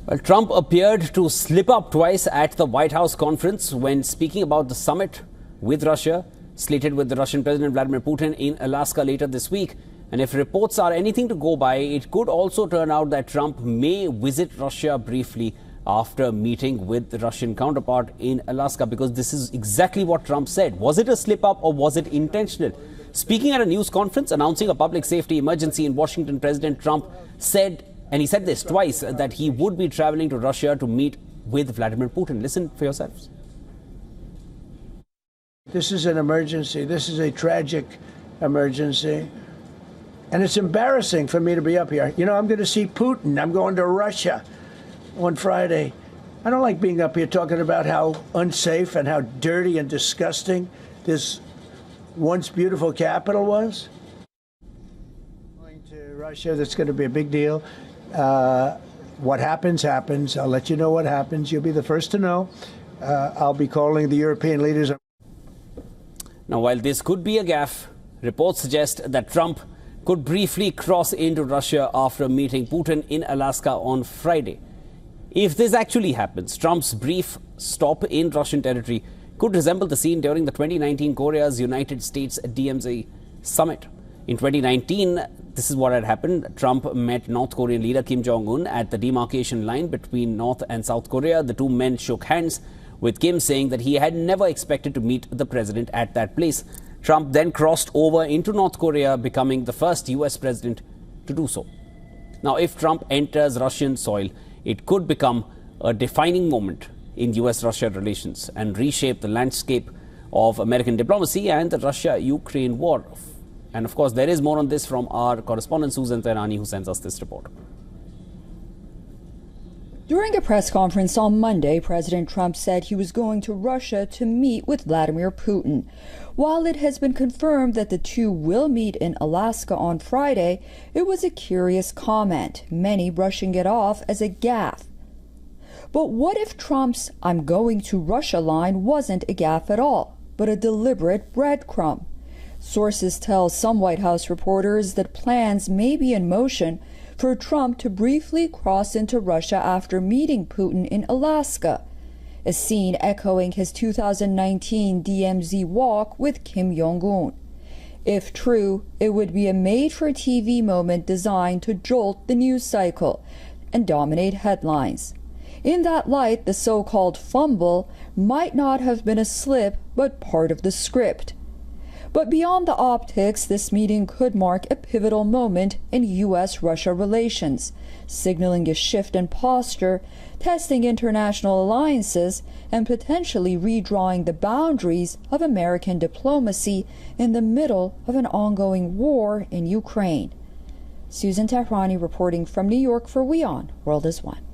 Well, Trump appeared to slip up twice at the White House conference when speaking about the summit with Russia, slated with the Russian President Vladimir Putin in Alaska later this week. And if reports are anything to go by, it could also turn out that Trump may visit Russia briefly after meeting with the Russian counterpart in Alaska, because this is exactly what Trump said. Was it a slip up or was it intentional? Speaking at a news conference announcing a public safety emergency in Washington, President Trump said, and he said this twice, that he would be traveling to Russia to meet with Vladimir Putin. Listen for yourselves. This is an emergency. This is a tragic emergency. And it's embarrassing for me to be up here. You know, I'm going to see Putin. I'm going to Russia on Friday. I don't like being up here talking about how unsafe and how dirty and disgusting this once beautiful capital was. Going to Russia, that's going to be a big deal. What happens, happens. I'll let you know what happens. You'll be the first to know. I'll be calling the European leaders. Now, while this could be a gaffe, reports suggest that Trump could briefly cross into Russia after meeting Putin in Alaska on Friday. If this actually happens, Trump's brief stop in Russian territory could resemble the scene during the 2019 Korea's United States DMZ summit. In 2019, this is what had happened. Trump met North Korean leader Kim Jong-un at the demarcation line between North and South Korea. The two men shook hands, with Kim saying that he had never expected to meet the president at that place. Trump then crossed over into North Korea, becoming the first US president to do so. Now, if Trump enters Russian soil, it could become a defining moment in US-Russia relations and reshape the landscape of American diplomacy and the Russia-Ukraine war. And of course, there is more on this from our correspondent Susan Tehrani, who sends us this report. During a press conference on Monday, President Trump said he was going to Russia to meet with Vladimir Putin. While it has been confirmed that the two will meet in Alaska on Friday, it was a curious comment, many brushing it off as a gaffe. But what if Trump's "I'm going to Russia" line wasn't a gaffe at all, but a deliberate breadcrumb? Sources tell some White House reporters that plans may be in motion for Trump to briefly cross into Russia after meeting Putin in Alaska, a scene echoing his 2019 DMZ walk with Kim Jong-un. If true, it would be a made-for-TV moment designed to jolt the news cycle and dominate headlines. In that light, the so-called fumble might not have been a slip, but part of the script. But beyond the optics, this meeting could mark a pivotal moment in U.S.-Russia relations, signaling a shift in posture, testing international alliances, and potentially redrawing the boundaries of American diplomacy in the middle of an ongoing war in Ukraine. Susan Tehrani reporting from New York for WION World is One.